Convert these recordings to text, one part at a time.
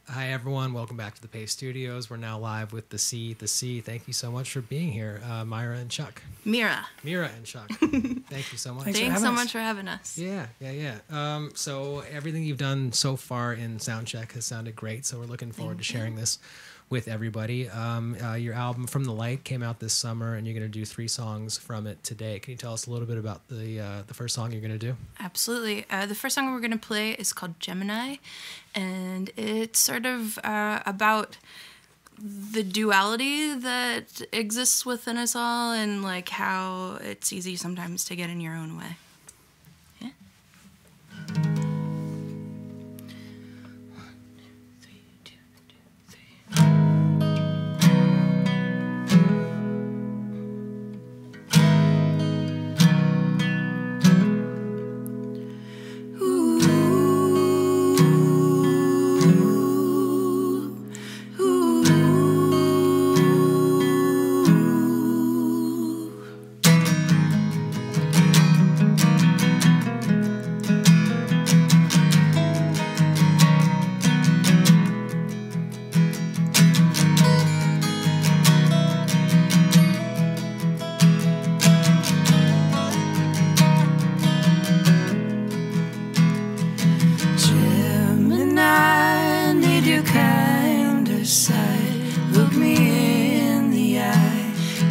Hi, everyone. Welcome back to the Paste Studios. We're now live with the C. Thank you so much for being here, Myra and Chuck. Mira and Chuck. Thank you so much. Thanks so much for having us. Yeah. So everything you've done so far in Soundcheck has sounded great, so we're looking forward to sharing this with everybody. Your album From the Light came out this summer, and you're going to do 3 songs from it today. Can you tell us a little bit about the first song you're going to do? Absolutely. The first song we're going to play is called Gemini, and it's sort of about the duality that exists within us all and like how it's easy sometimes to get in your own way. Yeah.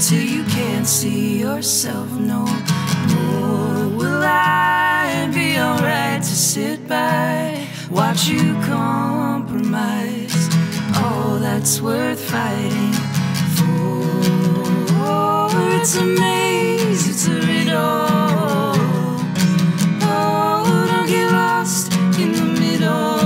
Till you can't see yourself no more. Will I be alright to sit by, watch you compromise? Oh, that's worth fighting for. It's a maze, it's a riddle. Oh, don't get lost in the middle.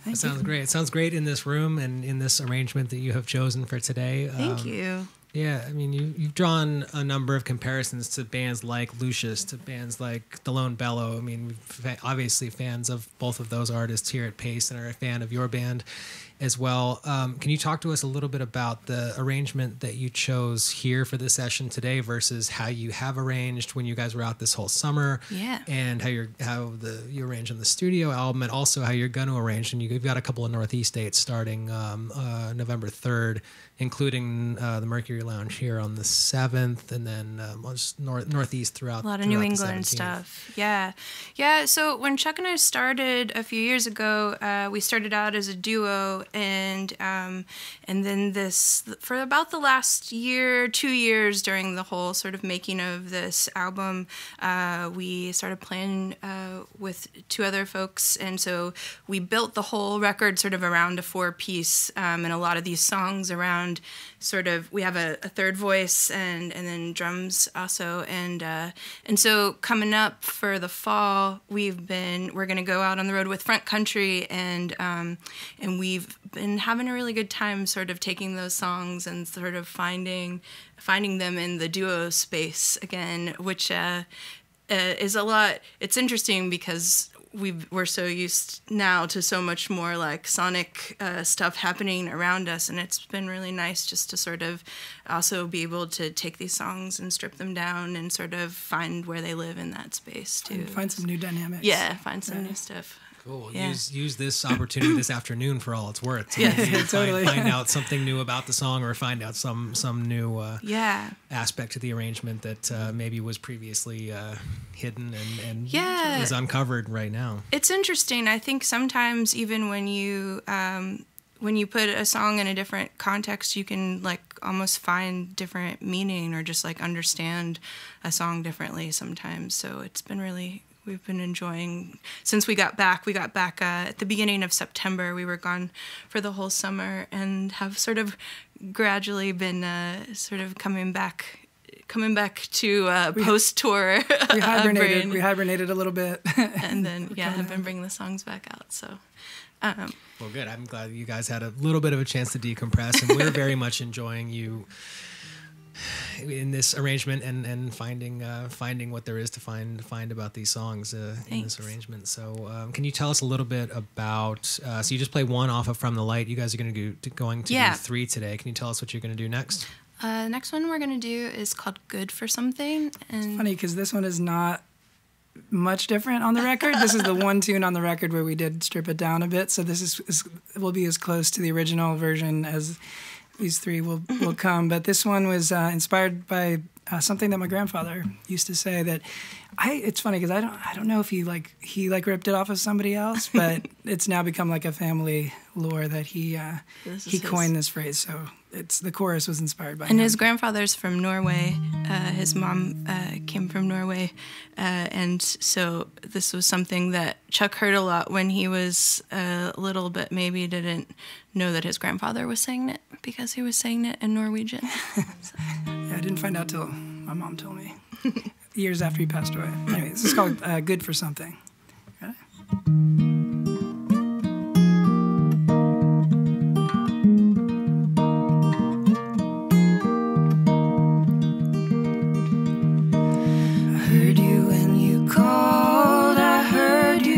That sounds great. It sounds great in this room and in this arrangement that you have chosen for today. Thank you. Yeah, I mean, you've drawn a number of comparisons to bands like Lucius, to bands like The Lone Bellow. I mean, we're obviously fans of both of those artists here at Paste and are a fan of your band as well. Can you talk to us a little bit about the arrangement that you chose here for the session today versus how you have arranged when you guys were out this whole summer? Yeah. And how you arrange on the studio album, and also how you're going to arrange. And you've got a couple of Northeast dates starting November 3rd, including the Mercury Lounge here on the 7th, and then just Northeast throughout. A lot of New England stuff. Yeah. So when Chuck and I started a few years ago, we started out as a duo, and then for about the last 2 years during the whole sort of making of this album, we started playing with two other folks, and so we built the whole record sort of around a 4-piece, and a lot of these songs around sort of, we have a third voice and then drums also, and so coming up for the fall, we're going to go out on the road with Front Country, and we've been having a really good time sort of taking those songs and sort of finding them in the duo space again, which is a lot. It's interesting because we're so used now to so much more like sonic stuff happening around us, and it's been really nice just to sort of also be able to take these songs and strip them down and sort of find where they live in that space too. And find some new dynamics. Yeah, find some new stuff. Cool. Yeah. Use this opportunity this afternoon for all it's worth. Yeah, totally. Find out something new about the song, or find out some new aspect to the arrangement that maybe was previously hidden and is uncovered right now. It's interesting. I think sometimes even when you put a song in a different context, you can like almost find different meaning or just like understand a song differently sometimes. So it's been really. We've been enjoying since we got back. We got back at the beginning of September. We were gone for the whole summer and have sort of gradually been sort of coming back to post-tour. We hibernated a little bit. And then, have been bringing the songs back out. So, well, good. I'm glad you guys had a little bit of a chance to decompress, and we're very much enjoying you in this arrangement and finding what there is to find about these songs in this arrangement. So can you tell us a little bit about so you just play one off of From the Light. You guys are going to do 3 today. Can you tell us what you're going to do next? Next one we're going to do is called Good for Something. And it's funny because this one is not much different on the record. This is the one tune on the record where we did strip it down a bit, so this will be as close to the original version as these 3 will come. But this one was inspired by something that my grandfather used to say. That it's funny because I don't know if he ripped it off of somebody else, but it's now become like a family lore that he coined this phrase. So the chorus was inspired by him. And his grandfather's from Norway. His mom came from Norway, and so this was something that Chuck heard a lot when he was little, but maybe didn't know that his grandfather was saying it because he was saying it in Norwegian. Yeah, I didn't find out till my mom told me years after he passed away. Anyway, this is called Good for Something. Got it?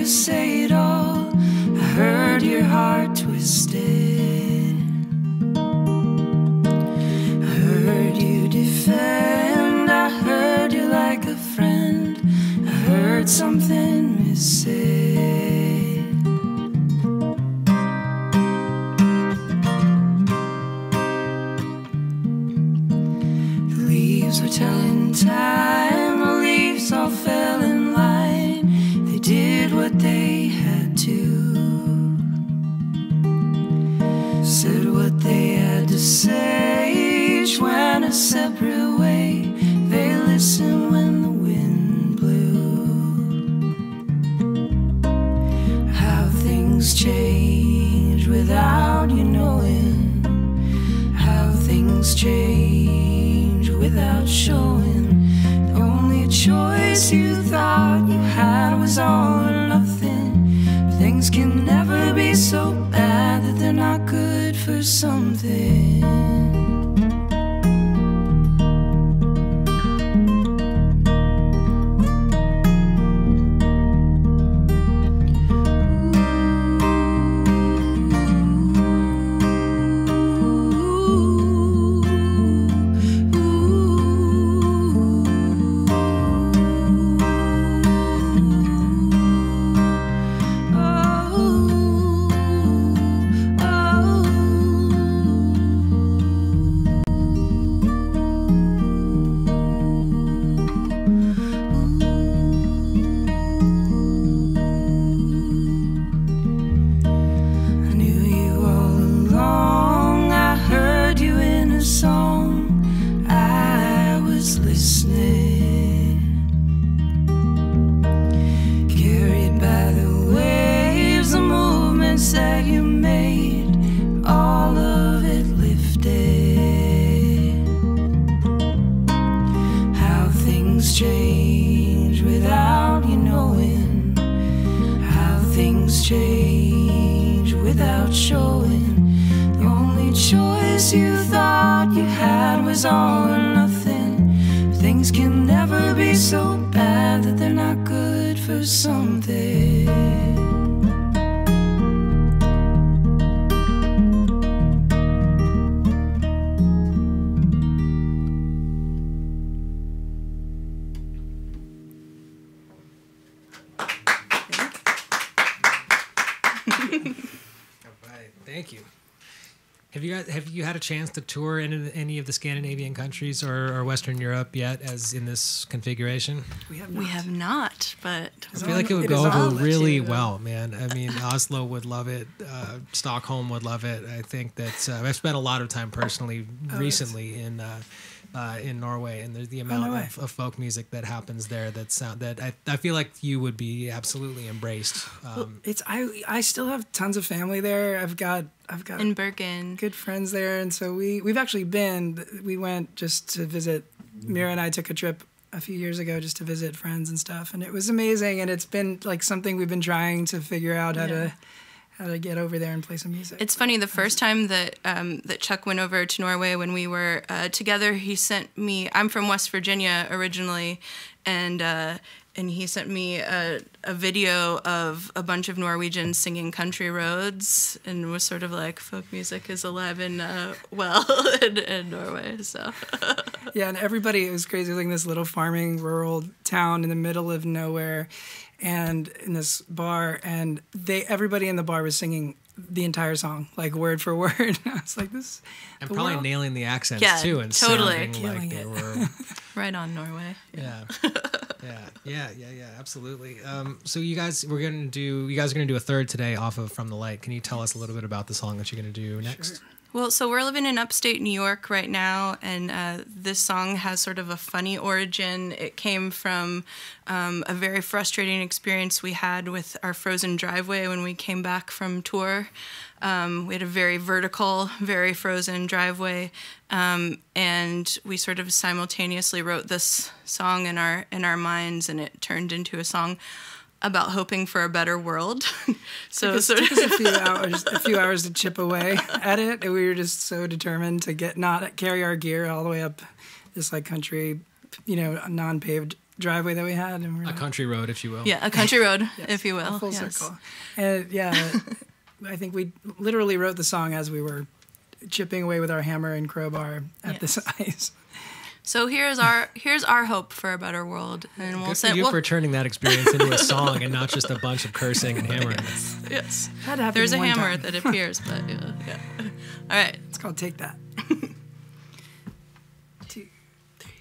Say it all. I heard your heart twisted. I heard you defend. I heard you like a friend. I heard something missaid. The leaves were telling time. The leaves all fell in line. They did what they had to, said what they had to say. Each went a separate way. They listened when the wind blew. How things change without you knowing. How things change without showing. The only choice you thought you had was all or nothing. Things can never be so for something. Thank you. Have you had a chance to tour in any of the Scandinavian countries or Western Europe yet, as in this configuration? We have not, but I feel like it would go over really well, man. I mean, Oslo would love it. Stockholm would love it. I think that I've spent a lot of time personally recently in Norway, and there's the amount of folk music that happens there that I feel like you would be absolutely embraced. I still have tons of family there. I've got in Bergen good friends there, and so we went just to visit. Mira and I took a trip a few years ago just to visit friends and stuff, and it was amazing. And it's been like something we've been trying to figure out how to get over there and play some music. It's funny, the first time that Chuck went over to Norway when we were together, he sent me, I'm from West Virginia originally, and he sent me a video of a bunch of Norwegians singing Country Roads, and was sort of like, folk music is alive and well in Norway, so. Yeah, and everybody, it was crazy, like this little farming rural town in the middle of nowhere, and in this bar, and everybody in the bar was singing the entire song, like word for word. I was like, this. And probably nailing the accents too, and totally sounding like they were right on Norway. Yeah, absolutely. So you guys are gonna do a third today off of From the Light. Can you tell us a little bit about the song that you're gonna do next? Sure. Well, so we're living in upstate New York right now, and this song has sort of a funny origin. It came from a very frustrating experience we had with our frozen driveway when we came back from tour. We had a very vertical, very frozen driveway, and we sort of simultaneously wrote this song in our minds, and it turned into a song about hoping for a better world. So it took us a few hours to chip away at it, and we were just so determined to not carry our gear all the way up this like country, non-paved driveway that we had. And a country road, if you will. Yeah, a country road, yes, if you will. A full circle. And I think we literally wrote the song as we were chipping away with our hammer and crowbar at this ice. So here's our hope for a better world, and we'll Good for you for turning that experience into a song and not just a bunch of cursing and hammering. Yes. There's a hammer that appears, but yeah. All right. It's called Take That. 2, 3.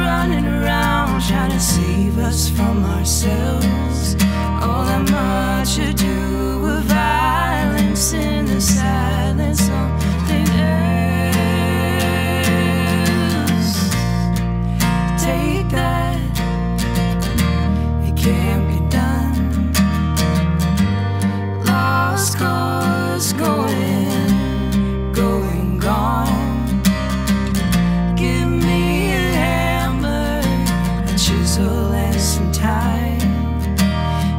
running around trying to save us from ourselves. All that much ado with violence in the silence, something else. Take that, it can't be done. Lost cause going, going gone. Give me a hammer, a chisel and some time,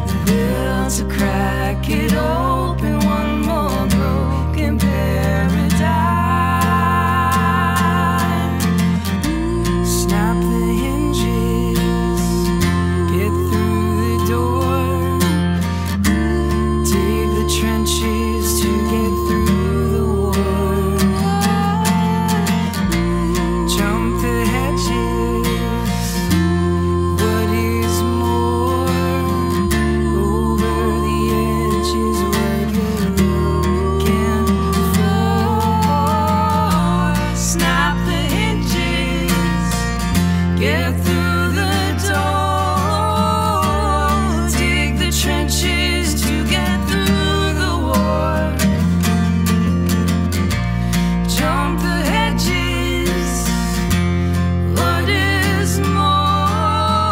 the will to crack it open, one more broken paradigm. Snap the hinges, get through the door, dig the trenches to get through the war, jump the hedges, what is more, over the edges where you're looking for. Snap the hinges, get through the door, dig the trenches to get through the war, jump the hedges, what is more,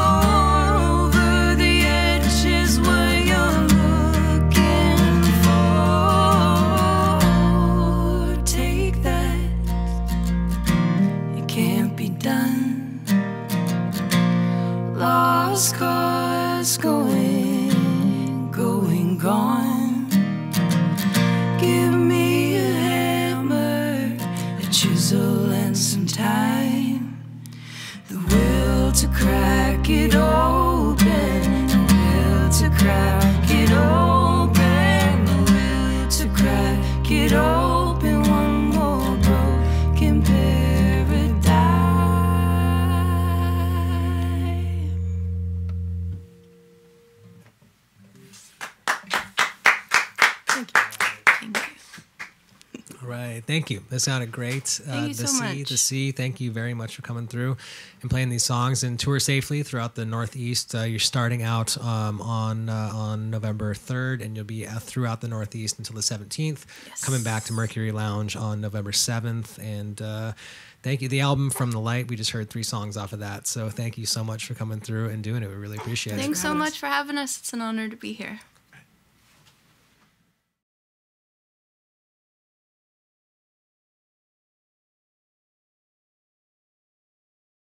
over the edges where you're looking for. Take that, it can't be done. Lost cause going, going gone. Give me a hammer, a chisel and some time, the will to crack it open, the will to crack it open, the will to crack it open, one more broken paradigm. Thank you. All right, thank you. That sounded great. Thank you the so sea, much. The sea. Thank you very much for coming through and playing these songs, and tour safely throughout the Northeast. You're starting out on November 3rd, and you'll be throughout the Northeast until the 17th. Yes. Coming back to Mercury Lounge on November 7th, and thank you. The album From the Light, we just heard 3 songs off of that. So thank you so much for coming through and doing it. We really appreciate it. Thanks so much for having us. It's an honor to be here.